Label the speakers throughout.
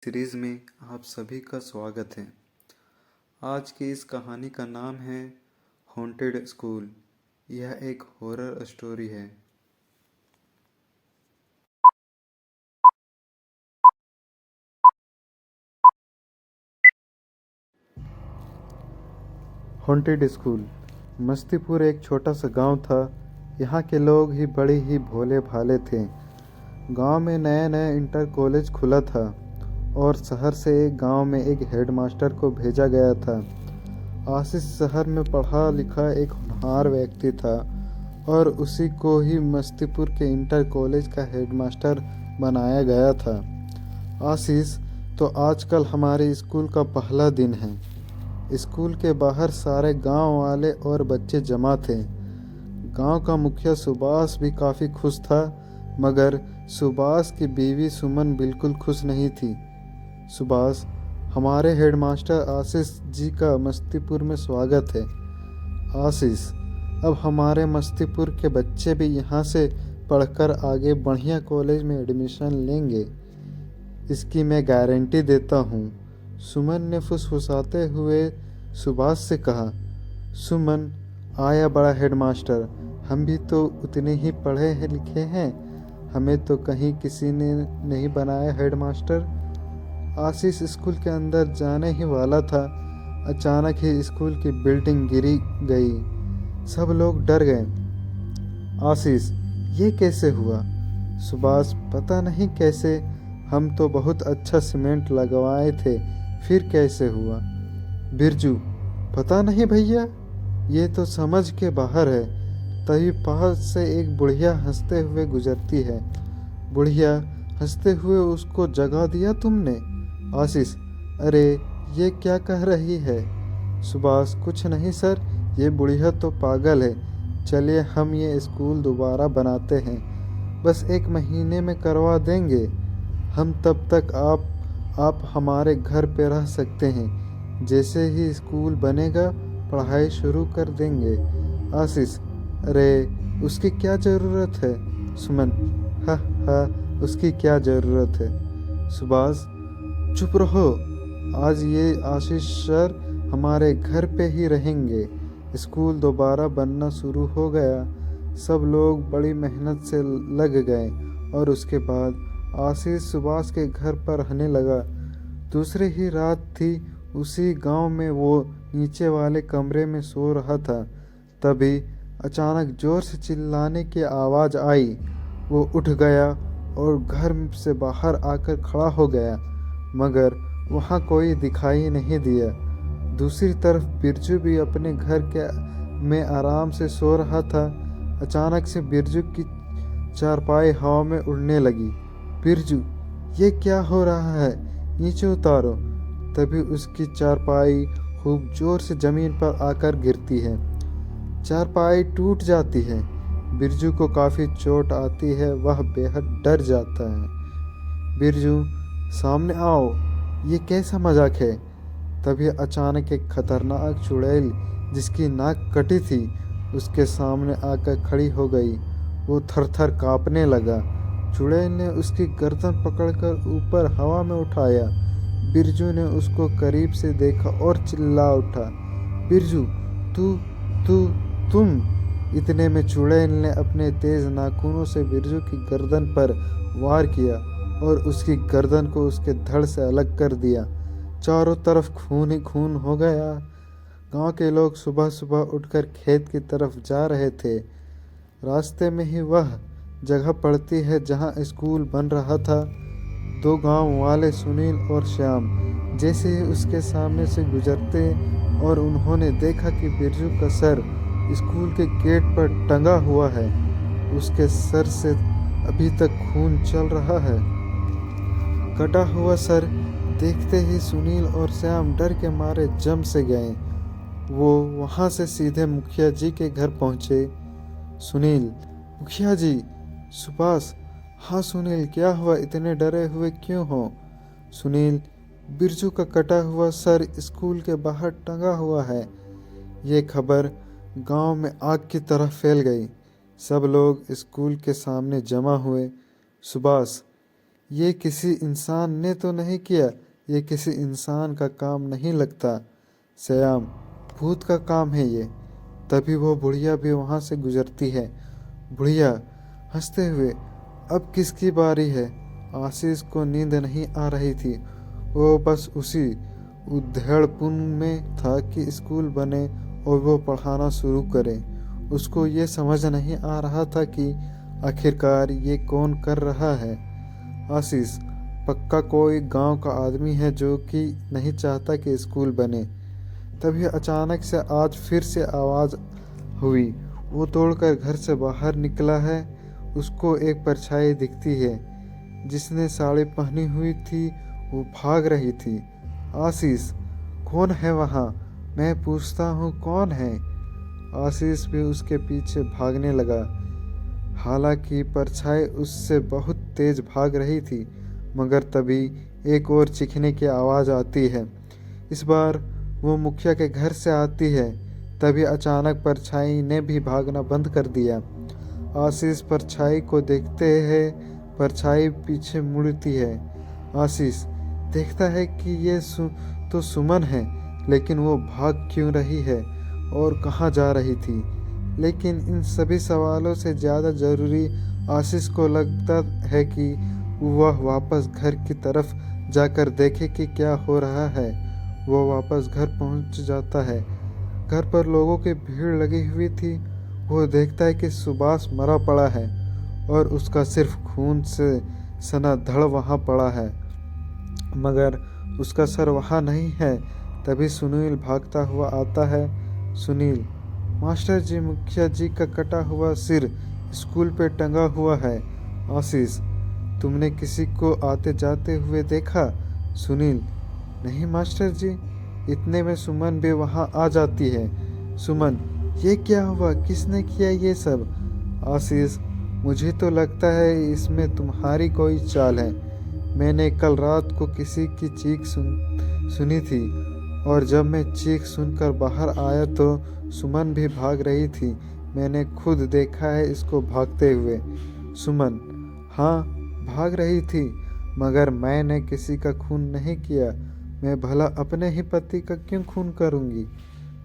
Speaker 1: Series में आप सभी का स्वागत है। आज की इस कहानी का नाम है हॉन्टेड स्कूल। यह एक हॉरर स्टोरी है। Haunted school. मस्तीपुर एक छोटा सा गांव था। यहाँ के लोग ही बड़े ही भोले भाले थे। गांव में नया नया इंटर कॉलेज खुला था और शहर से एक गांव में एक हेडमास्टर को भेजा गया था। आशीष शहर में पढ़ा लिखा एक होनहार व्यक्ति था और उसी को ही मस्तीपुर के इंटर कॉलेज का हेडमास्टर बनाया गया था। आशीष तो आजकल हमारे स्कूल का पहला दिन है। स्कूल के बाहर सारे गांव वाले और बच्चे जमा थे। गांव का मुखिया सुभाष भी काफ़ी खुश था, मगर सुभाष की बीवी सुमन बिल्कुल खुश नहीं थी। सुभाष, हमारे हेडमास्टर आशीष जी का मस्तीपुर में स्वागत है। आशीष, अब हमारे मस्तीपुर के बच्चे भी यहाँ से पढ़कर आगे बढ़िया कॉलेज में एडमिशन लेंगे, इसकी मैं गारंटी देता हूँ। सुमन ने फुसफुसाते हुए सुभाष से कहा। सुमन, आया बड़ा हेडमास्टर, हम भी तो उतने ही पढ़े लिखे हैं, हमें तो कहीं किसी ने नहीं बनाया हेडमास्टर। आशीष स्कूल के अंदर जाने ही वाला था। अचानक ही स्कूल की बिल्डिंग गिरी गई। सब लोग डर गए। आशीष, ये कैसे हुआ? सुभाष, पता नहीं कैसे, हम तो बहुत अच्छा सीमेंट लगवाए थे, फिर कैसे हुआ? बिरजू, पता नहीं भैया, ये तो समझ के बाहर है। तभी पास से एक बुढ़िया हंसते हुए गुजरती है। बुढ़िया हंसते हुए उसको जगा दिया तुमने? आशीष, अरे ये क्या कह रही है? सुभाष, कुछ नहीं सर, ये बुढ़िया तो पागल है। चलिए हम ये स्कूल दोबारा बनाते हैं, बस 1 महीने में करवा देंगे हम। तब तक आप हमारे घर पे रह सकते हैं। जैसे ही स्कूल बनेगा पढ़ाई शुरू कर देंगे। आशीष, अरे उसकी क्या ज़रूरत है? सुमन, हा हा, उसकी क्या ज़रूरत है? सुभाष, चुप रहो, आज ये आशीष सर हमारे घर पे ही रहेंगे। स्कूल दोबारा बनना शुरू हो गया। सब लोग बड़ी मेहनत से लग गए और उसके बाद आशीष सुभाष के घर पर रहने लगा। दूसरी ही रात थी। उसी गांव में वो नीचे वाले कमरे में सो रहा था। तभी अचानक जोर से चिल्लाने की आवाज़ आई। वो उठ गया और घर से बाहर आकर खड़ा हो गया, मगर वहाँ कोई दिखाई नहीं दिया। दूसरी तरफ बिरजू भी अपने घर में आराम से सो रहा था। अचानक से बिरजू की चारपाई हवा में उड़ने लगी। बिरजू, ये क्या हो रहा है? नीचे उतारो। तभी उसकी चारपाई खूब जोर से जमीन पर आकर गिरती है। चारपाई टूट जाती है। बिरजू को काफ़ी चोट आती है। वह बेहद डर जाता है। बिरजू, सामने आओ, ये कैसा मजाक है? तभी अचानक एक खतरनाक चुड़ैल जिसकी नाक कटी थी उसके सामने आकर खड़ी हो गई। वो थर-थर कांपने लगा। चुड़ैल ने उसकी गर्दन पकड़कर ऊपर हवा में उठाया। बिरजू ने उसको करीब से देखा और चिल्ला उठा, बिरजू, तुम! इतने में चुड़ैल ने अपने तेज नाखूनों से बिरजू की गर्दन पर वार किया और उसकी गर्दन को उसके धड़ से अलग कर दिया। चारों तरफ खून ही खून हो गया। गांव के लोग सुबह सुबह उठकर खेत की तरफ जा रहे थे। रास्ते में ही वह जगह पड़ती है जहां स्कूल बन रहा था। 2 गांव वाले सुनील और श्याम जैसे ही उसके सामने से गुजरते और उन्होंने देखा कि बिरजू का सर स्कूल के गेट पर टंगा हुआ है। उसके सर से अभी तक खून चल रहा है। कटा हुआ सर देखते ही सुनील और श्याम डर के मारे जम से गए। वो वहाँ से सीधे मुखिया जी के घर पहुँचे। सुनील, मुखिया जी। सुभाष, हाँ सुनील, क्या हुआ? इतने डरे हुए क्यों हो? सुनील, बिरजू का कटा हुआ सर स्कूल के बाहर टंगा हुआ है। ये खबर गांव में आग की तरह फैल गई। सब लोग स्कूल के सामने जमा हुए। सुभाष, ये किसी इंसान ने तो नहीं किया, ये किसी इंसान का काम नहीं लगता श्याम, भूत का काम है ये। तभी वो बुढ़िया भी वहाँ से गुजरती है। बुढ़िया हंसते हुए, अब किसकी बारी है? आशीष को नींद नहीं आ रही थी। वो बस उसी उधेड़पुन में था कि स्कूल बने और वो पढ़ाना शुरू करे। उसको ये समझ नहीं आ रहा था कि आखिरकार ये कौन कर रहा है। आशीष पक्का कोई गांव का आदमी है जो कि नहीं चाहता कि स्कूल बने। तभी अचानक से आज फिर से आवाज़ हुई। वो दौड़कर घर से बाहर निकला है। उसको एक परछाई दिखती है जिसने साड़ी पहनी हुई थी। वो भाग रही थी। आशीष, कौन है वहाँ? मैं पूछता हूँ, कौन है? आशीष भी उसके पीछे भागने लगा। हालांकि परछाई उससे बहुत तेज भाग रही थी, मगर तभी एक और चीखने की आवाज़ आती है। इस बार वो मुखिया के घर से आती है। तभी अचानक परछाई ने भी भागना बंद कर दिया। आशीष परछाई को देखते है। परछाई पीछे मुड़ती है। आशीष देखता है कि ये तो सुमन है, लेकिन वो भाग क्यों रही है और कहाँ जा रही थी? लेकिन इन सभी सवालों से ज़्यादा ज़रूरी आशीष को लगता है कि वह वापस घर की तरफ जाकर देखे कि क्या हो रहा है। वो वापस घर पहुंच जाता है। घर पर लोगों की भीड़ लगी हुई थी। वो देखता है कि सुभाष मरा पड़ा है और उसका सिर्फ खून से सना धड़ वहाँ पड़ा है, मगर उसका सर वहाँ नहीं है। तभी सुनील भागता हुआ आता है। सुनील, मास्टर जी, मुखिया जी का कटा हुआ सिर स्कूल पे टंगा हुआ है। आशीष, तुमने किसी को आते जाते हुए देखा? सुनील, नहीं मास्टर जी। इतने में सुमन भी वहाँ आ जाती है। सुमन, ये क्या हुआ? किसने किया ये सब? आशीष, मुझे तो लगता है इसमें तुम्हारी कोई चाल है। मैंने कल रात को किसी की चीख सुनी थी, और जब मैं चीख सुनकर बाहर आया तो सुमन भी भाग रही थी। मैंने खुद देखा है इसको भागते हुए। सुमन, हाँ, भाग रही थी, मगर मैंने किसी का खून नहीं किया। मैं भला अपने ही पति का क्यों खून करूँगी?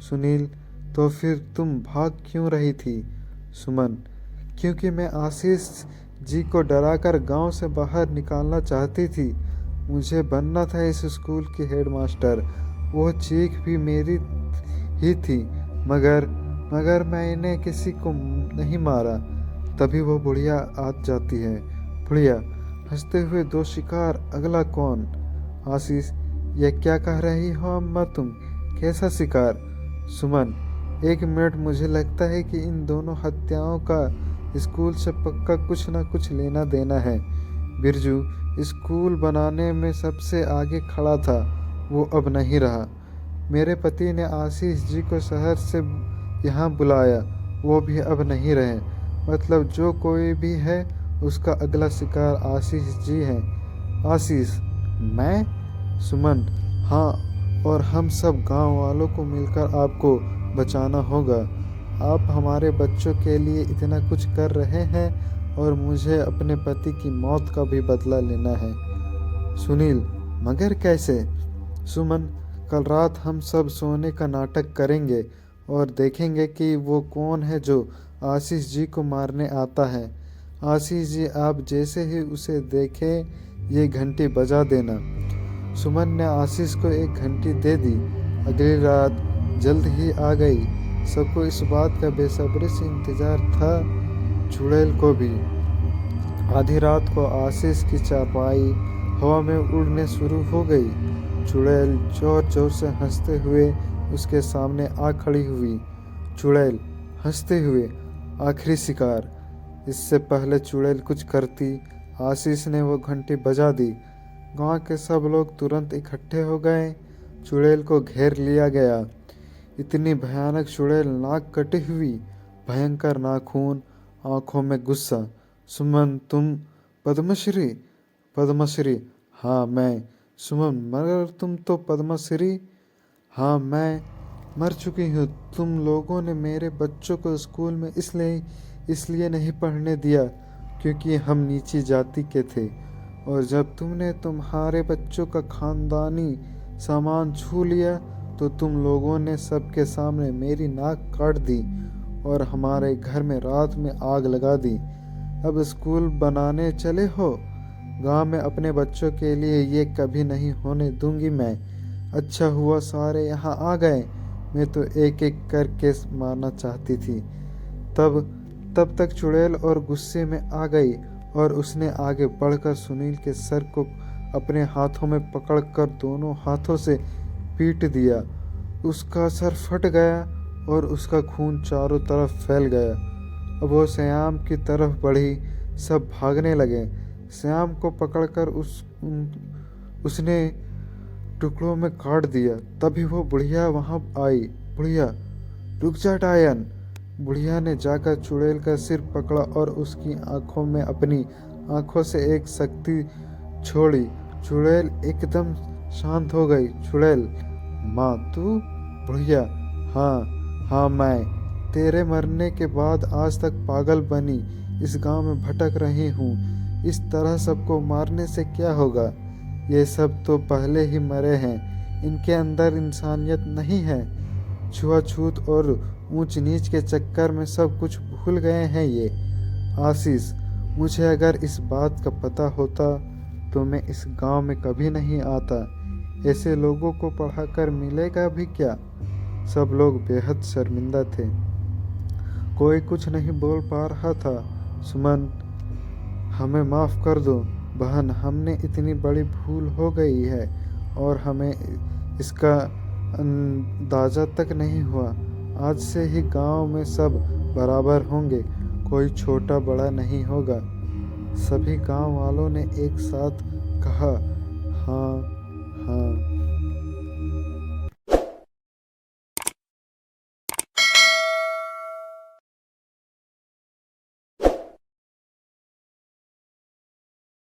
Speaker 1: सुनील, तो फिर तुम भाग क्यों रही थी? सुमन, क्योंकि मैं आशीष जी को डराकर गांव से बाहर निकालना चाहती थी। मुझे बनना था इस स्कूल की हेडमास्टर। वो चीख भी मेरी ही थी, मगर मैंने किसी को नहीं मारा। तभी वो बुढ़िया आ जाती है। बुढ़िया हंसते हुए, दो शिकार, अगला कौन? आशीष, यह क्या कह रही हो अम्मा तुम? कैसा शिकार? सुमन, एक मिनट, मुझे लगता है कि इन दोनों हत्याओं का स्कूल से पक्का कुछ न कुछ लेना देना है। बिरजू स्कूल बनाने में सबसे आगे खड़ा था, वो अब नहीं रहा। मेरे पति ने आशीष जी को शहर से यहाँ बुलाया, वो भी अब नहीं रहे। मतलब जो कोई भी है, उसका अगला शिकार आशीष जी है। आशीष, मैं? सुमन, हाँ, और हम सब गांव वालों को मिलकर आपको बचाना होगा। आप हमारे बच्चों के लिए इतना कुछ कर रहे हैं, और मुझे अपने पति की मौत का भी बदला लेना है। सुनील, मगर कैसे? सुमन, कल रात हम सब सोने का नाटक करेंगे और देखेंगे कि वो कौन है जो आशीष जी को मारने आता है। आशीष जी, आप जैसे ही उसे देखें, ये घंटी बजा देना। सुमन ने आशीष को एक घंटी दे दी। अगली रात जल्द ही आ गई। सबको इस बात का बेसब्री से इंतजार था, चुड़ैल को भी। आधी रात को आशीष की चारपाई हवा में उड़ने शुरू हो गई। चुड़ैल जोर जोर से हंसते हुए उसके सामने आ खड़ी हुई। चुड़ैल हंसते हुए, आखिरी शिकार। इससे पहले चुड़ैल कुछ करती, आशीष ने वो घंटी बजा दी। गांव के सब लोग तुरंत इकट्ठे हो गए। चुड़ैल को घेर लिया गया। इतनी भयानक चुड़ैल, नाक कटी हुई, भयंकर नाखून, आंखों में गुस्सा। सुमन, तुम? पद्मश्री? पद्मश्री, हाँ मैं। सुमन, मगर तुम तो पद्मश्री? हाँ, मैं मर चुकी हूँ। तुम लोगों ने मेरे बच्चों को स्कूल में इसलिए नहीं पढ़ने दिया क्योंकि हम नीची जाति के थे। और जब तुमने तुम्हारे बच्चों का खानदानी सामान छू लिया तो तुम लोगों ने सबके सामने मेरी नाक काट दी और हमारे घर में रात में आग लगा दी। अब स्कूल बनाने चले हो? गांव में अपने बच्चों के लिए ये कभी नहीं होने दूंगी मैं। अच्छा हुआ सारे यहाँ आ गए, मैं तो एक एक करके मारना चाहती थी। तब तक चुड़ैल और गुस्से में आ गई और उसने आगे बढ़कर सुनील के सर को अपने हाथों में पकड़कर दोनों हाथों से पीट दिया। उसका सर फट गया और उसका खून चारों तरफ फैल गया। अब वो श्याम की तरफ बढ़ी, सब भागने लगे। श्याम को पकड़कर उसने टुकड़ों में काट दिया। तभी वो बुढ़िया वहां आई। बुढ़िया, रुक जा डायन। बुढ़िया ने जाकर चुड़ैल का सिर पकड़ा और उसकी आंखों में अपनी आंखों से एक शक्ति छोड़ी। चुड़ैल एकदम शांत हो गई। चुड़ैल, माँ तू? बुढ़िया, हाँ मैं तेरे मरने के बाद आज तक पागल बनी इस गांव में भटक रही हूँ। इस तरह सबको मारने से क्या होगा? ये सब तो पहले ही मरे हैं, इनके अंदर इंसानियत नहीं है। छुआछूत और ऊंच नीच के चक्कर में सब कुछ भूल गए हैं ये। आशीष, मुझे अगर इस बात का पता होता तो मैं इस गांव में कभी नहीं आता। ऐसे लोगों को पढ़ाकर मिलेगा भी क्या? सब लोग बेहद शर्मिंदा थे। कोई कुछ नहीं बोल पा रहा था। सुमन, हमें माफ़ कर दो बहन, हमने इतनी बड़ी भूल हो गई है और हमें इसका अंदाज़ा तक नहीं हुआ। आज से ही गांव में सब बराबर होंगे, कोई छोटा बड़ा नहीं होगा। सभी गांव वालों ने एक साथ कहा